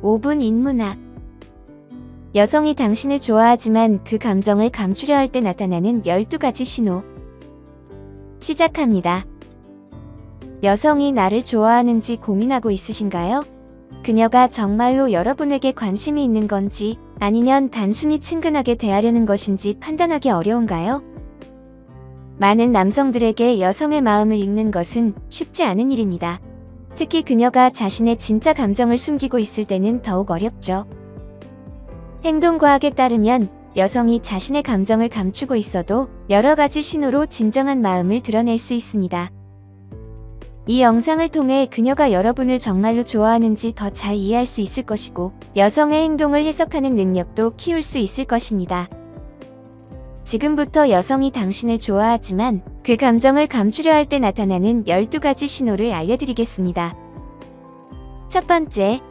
5분 인문학. 여성이 당신을 좋아하지만 그 감정을 감추려 할 때 나타나는 12가지 신호. 시작합니다. 여성이 나를 좋아하는지 고민하고 있으신가요? 그녀가 정말로 여러분에게 관심이 있는 건지 아니면 단순히 친근하게 대하려는 것인지 판단하기 어려운가요? 많은 남성들에게 여성의 마음을 읽는 것은 쉽지 않은 일입니다. 특히 그녀가 자신의 진짜 감정을 숨기고 있을 때는 더욱 어렵죠. 행동과학에 따르면 여성이 자신의 감정을 감추고 있어도 여러 가지 신호로 진정한 마음을 드러낼 수 있습니다. 이 영상을 통해 그녀가 여러분을 정말로 좋아하는지 더 잘 이해할 수 있을 것이고, 여성의 행동을 해석하는 능력도 키울 수 있을 것입니다. 지금부터 여성이 당신을 좋아하지만 그 감정을 감추려 할 때 나타나는 12가지 신호를 알려드리겠습니다. 첫 번째,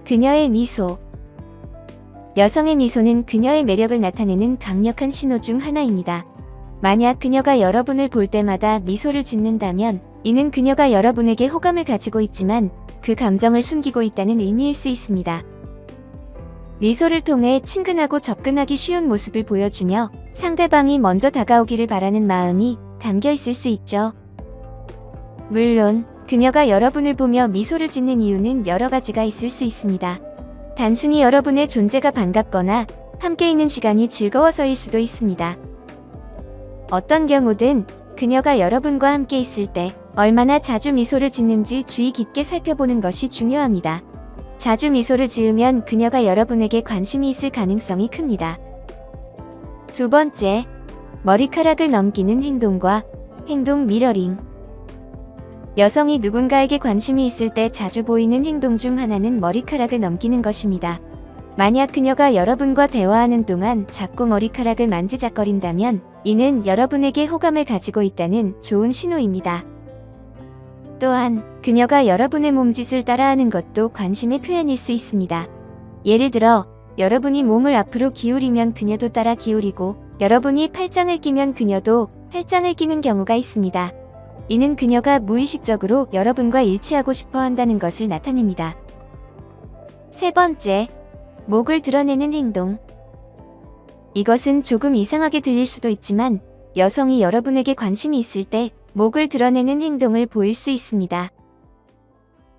그녀의 미소. 여성의 미소는 그녀의 매력을 나타내는 강력한 신호 중 하나입니다. 만약 그녀가 여러분을 볼 때마다 미소를 짓는다면 이는 그녀가 여러분에게 호감을 가지고 있지만 그 감정을 숨기고 있다는 의미일 수 있습니다. 미소를 통해 친근하고 접근하기 쉬운 모습을 보여주며 상대방이 먼저 다가오기를 바라는 마음이 담겨 있을 수 있죠. 물론 그녀가 여러분을 보며 미소를 짓는 이유는 여러 가지가 있을 수 있습니다. 단순히 여러분의 존재가 반갑거나 함께 있는 시간이 즐거워서일 수도 있습니다. 어떤 경우든 그녀가 여러분과 함께 있을 때 얼마나 자주 미소를 짓는지 주의 깊게 살펴보는 것이 중요합니다. 자주 미소를 지으면 그녀가 여러분에게 관심이 있을 가능성이 큽니다. 두 번째, 머리카락을 넘기는 행동과 행동 미러링. 여성이 누군가에게 관심이 있을 때 자주 보이는 행동 중 하나는 머리카락을 넘기는 것입니다. 만약 그녀가 여러분과 대화하는 동안 자꾸 머리카락을 만지작거린다면 이는 여러분에게 호감을 가지고 있다는 좋은 신호입니다. 또한 그녀가 여러분의 몸짓을 따라하는 것도 관심의 표현일 수 있습니다. 예를 들어 여러분이 몸을 앞으로 기울이면 그녀도 따라 기울이고, 여러분이 팔짱을 끼면 그녀도 팔짱을 끼는 경우가 있습니다. 이는 그녀가 무의식적으로 여러분과 일치하고 싶어 한다는 것을 나타냅니다. 세 번째, 목을 드러내는 행동. 이것은 조금 이상하게 들릴 수도 있지만 여성이 여러분에게 관심이 있을 때 목을 드러내는 행동을 보일 수 있습니다.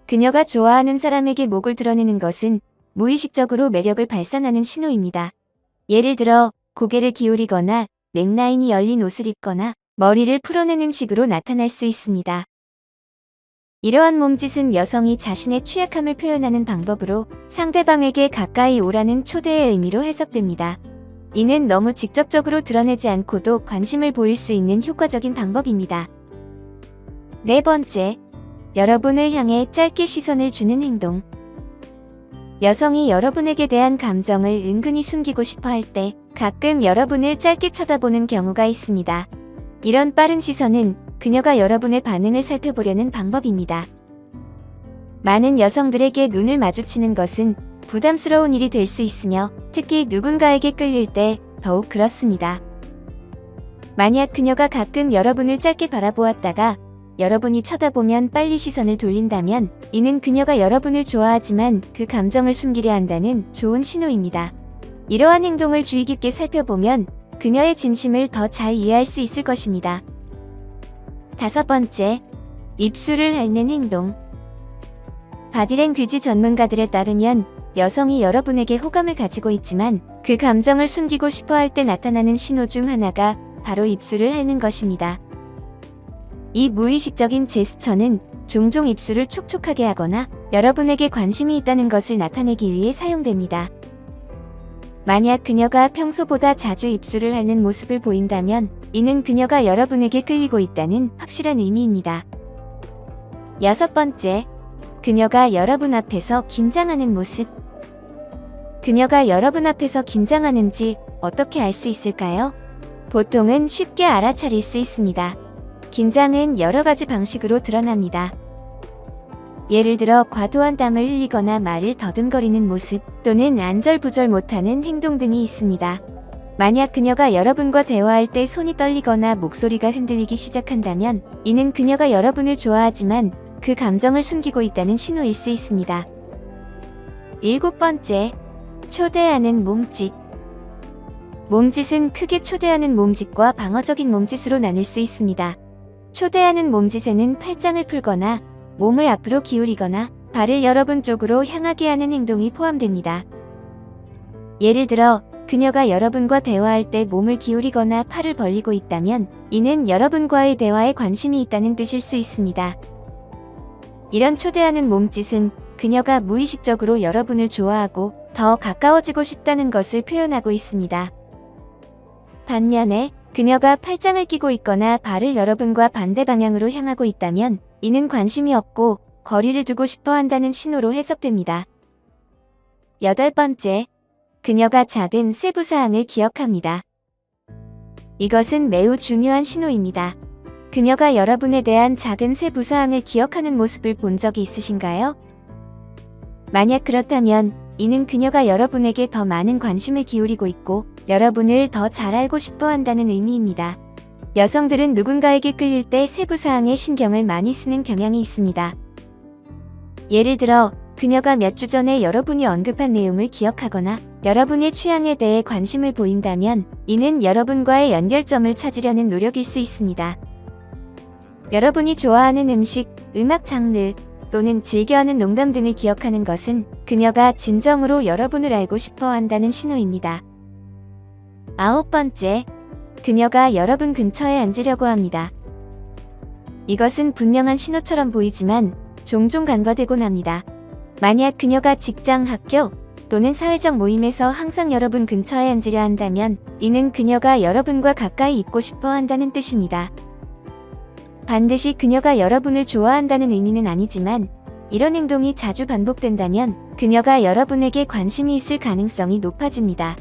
그녀가 좋아하는 사람에게 목을 드러내는 것은 무의식적으로 매력을 발산하는 신호입니다. 예를 들어 고개를 기울이거나 넥라인이 열린 옷을 입거나 머리를 풀어내는 식으로 나타날 수 있습니다. 이러한 몸짓은 여성이 자신의 취약함을 표현하는 방법으로 상대방에게 가까이 오라는 초대의 의미로 해석됩니다. 이는 너무 직접적으로 드러내지 않고도 관심을 보일 수 있는 효과적인 방법입니다. 네 번째, 여러분을 향해 짧게 시선을 주는 행동. 여성이 여러분에게 대한 감정을 은근히 숨기고 싶어 할 때 가끔 여러분을 짧게 쳐다보는 경우가 있습니다. 이런 빠른 시선은 그녀가 여러분의 반응을 살펴보려는 방법입니다. 많은 여성들에게 눈을 마주치는 것은 부담스러운 일이 될 수 있으며 특히 누군가에게 끌릴 때 더욱 그렇습니다. 만약 그녀가 가끔 여러분을 짧게 바라보았다가 여러분이 쳐다보면 빨리 시선을 돌린다면 이는 그녀가 여러분을 좋아하지만 그 감정을 숨기려 한다는 좋은 신호입니다. 이러한 행동을 주의 깊게 살펴보면 그녀의 진심을 더 잘 이해할 수 있을 것입니다. 다섯 번째, 입술을 핥는 행동. 바디랭귀지 전문가들에 따르면 여성이 여러분에게 호감을 가지고 있지만 그 감정을 숨기고 싶어 할 때 나타나는 신호 중 하나가 바로 입술을 핥는 것입니다. 이 무의식적인 제스처는 종종 입술을 촉촉하게 하거나 여러분에게 관심이 있다는 것을 나타내기 위해 사용됩니다. 만약 그녀가 평소보다 자주 입술을 핥는 모습을 보인다면 이는 그녀가 여러분에게 끌리고 있다는 확실한 의미입니다. 여섯 번째, 그녀가 여러분 앞에서 긴장하는 모습. 그녀가 여러분 앞에서 긴장하는지 어떻게 알 수 있을까요? 보통은 쉽게 알아차릴 수 있습니다. 긴장은 여러 가지 방식으로 드러납니다. 예를 들어 과도한 땀을 흘리거나 말을 더듬거리는 모습 또는 안절부절 못하는 행동 등이 있습니다. 만약 그녀가 여러분과 대화할 때 손이 떨리거나 목소리가 흔들리기 시작한다면 이는 그녀가 여러분을 좋아하지만 그 감정을 숨기고 있다는 신호일 수 있습니다. 7번째, 초대하는 몸짓. 몸짓은 크게 초대하는 몸짓과 방어적인 몸짓으로 나눌 수 있습니다. 초대하는 몸짓에는 팔짱을 풀거나 몸을 앞으로 기울이거나 발을 여러분 쪽으로 향하게 하는 행동이 포함됩니다. 예를 들어 그녀가 여러분과 대화할 때 몸을 기울이거나 팔을 벌리고 있다면 이는 여러분과의 대화에 관심이 있다는 뜻일 수 있습니다. 이런 초대하는 몸짓은 그녀가 무의식적으로 여러분을 좋아하고 더 가까워지고 싶다는 것을 표현하고 있습니다. 반면에 그녀가 팔짱을 끼고 있거나 발을 여러분과 반대 방향으로 향하고 있다면 이는 관심이 없고 거리를 두고 싶어 한다는 신호로 해석됩니다. 8번째, 그녀가 작은 세부사항을 기억합니다. 이것은 매우 중요한 신호입니다. 그녀가 여러분에 대한 작은 세부사항을 기억하는 모습을 본 적이 있으신가요? 만약 그렇다면 이는 그녀가 여러분에게 더 많은 관심을 기울이고 있고 여러분을 더 잘 알고 싶어 한다는 의미입니다. 여성들은 누군가에게 끌릴 때 세부사항에 신경을 많이 쓰는 경향이 있습니다. 예를 들어 그녀가 몇 주 전에 여러분이 언급한 내용을 기억하거나 여러분의 취향에 대해 관심을 보인다면 이는 여러분과의 연결점을 찾으려는 노력일 수 있습니다. 여러분이 좋아하는 음식, 음악 장르 또는 즐겨하는 농담 등을 기억하는 것은 그녀가 진정으로 여러분을 알고 싶어 한다는 신호입니다. 9번째, 그녀가 여러분 근처에 앉으려고 합니다. 이것은 분명한 신호처럼 보이지만 종종 간과되곤 합니다. 만약 그녀가 직장, 학교 또는 사회적 모임에서 항상 여러분 근처에 앉으려 한다면 이는 그녀가 여러분과 가까이 있고 싶어 한다는 뜻입니다. 반드시 그녀가 여러분을 좋아한다는 의미는 아니지만 이런 행동이 자주 반복된다면 그녀가 여러분에게 관심이 있을 가능성이 높아집니다.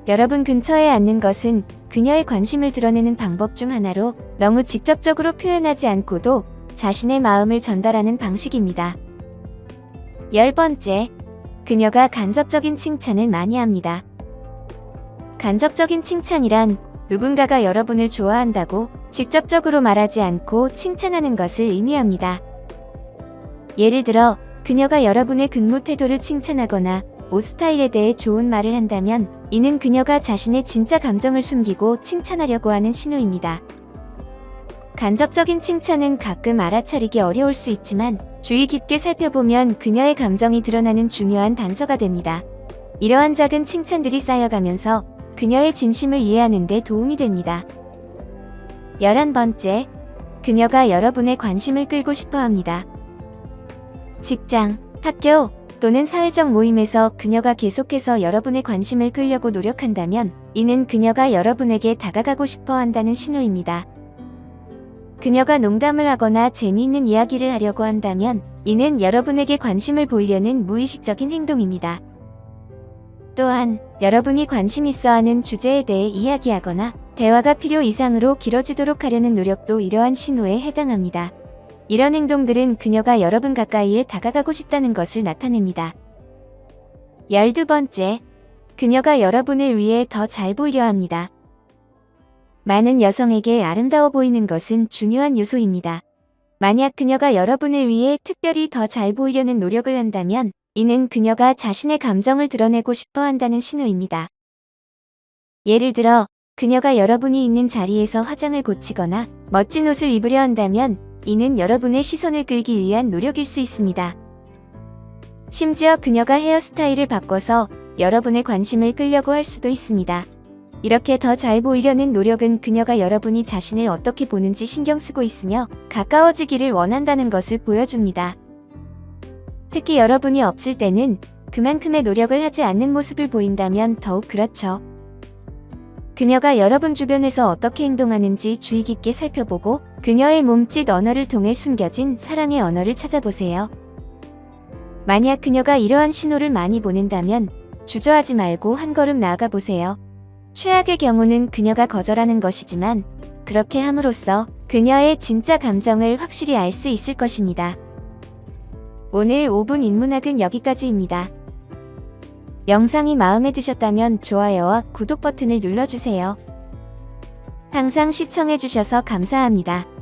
여러분 근처에 앉는 것은 그녀의 관심을 드러내는 방법 중 하나로 너무 직접적으로 표현하지 않고도 자신의 마음을 전달하는 방식입니다. 10번째, 그녀가 간접적인 칭찬을 많이 합니다. 간접적인 칭찬이란 누군가가 여러분을 좋아한다고 직접적으로 말하지 않고 칭찬하는 것을 의미합니다. 예를 들어 그녀가 여러분의 근무 태도를 칭찬하거나 옷 스타일에 대해 좋은 말을 한다면 이는 그녀가 자신의 진짜 감정을 숨기고 칭찬하려고 하는 신호입니다. 간접적인 칭찬은 가끔 알아차리기 어려울 수 있지만 주의 깊게 살펴보면 그녀의 감정이 드러나는 중요한 단서가 됩니다. 이러한 작은 칭찬들이 쌓여가면서 그녀의 진심을 이해하는 데 도움이 됩니다. 11번째, 그녀가 여러분의 관심을 끌고 싶어 합니다. 직장, 학교 또는 사회적 모임에서 그녀가 계속해서 여러분의 관심을 끌려고 노력한다면 이는 그녀가 여러분에게 다가가고 싶어 한다는 신호입니다. 그녀가 농담을 하거나 재미있는 이야기를 하려고 한다면 이는 여러분에게 관심을 보이려는 무의식적인 행동입니다. 또한 여러분이 관심 있어 하는 주제에 대해 이야기하거나 대화가 필요 이상으로 길어지도록 하려는 노력도 이러한 신호에 해당합니다. 이런 행동들은 그녀가 여러분 가까이에 다가가고 싶다는 것을 나타냅니다. 12번째, 그녀가 여러분을 위해 더 잘 보이려 합니다. 많은 여성에게 아름다워 보이는 것은 중요한 요소입니다. 만약 그녀가 여러분을 위해 특별히 더 잘 보이려는 노력을 한다면 이는 그녀가 자신의 감정을 드러내고 싶어 한다는 신호입니다. 예를 들어 그녀가 여러분이 있는 자리에서 화장을 고치거나 멋진 옷을 입으려 한다면 이는 여러분의 시선을 끌기 위한 노력일 수 있습니다. 심지어 그녀가 헤어스타일을 바꿔서 여러분의 관심을 끌려고 할 수도 있습니다. 이렇게 더 잘 보이려는 노력은 그녀가 여러분이 자신을 어떻게 보는지 신경 쓰고 있으며 가까워지기를 원한다는 것을 보여줍니다. 특히 여러분이 없을 때는 그만큼의 노력을 하지 않는 모습을 보인다면 더욱 그렇죠. 그녀가 여러분 주변에서 어떻게 행동하는지 주의 깊게 살펴보고 그녀의 몸짓 언어를 통해 숨겨진 사랑의 언어를 찾아보세요. 만약 그녀가 이러한 신호를 많이 보낸다면 주저하지 말고 한 걸음 나아가 보세요. 최악의 경우는 그녀가 거절하는 것이지만 그렇게 함으로써 그녀의 진짜 감정을 확실히 알 수 있을 것입니다. 오늘 5분 인문학은 여기까지입니다. 영상이 마음에 드셨다면 좋아요와 구독 버튼을 눌러주세요. 항상 시청해주셔서 감사합니다.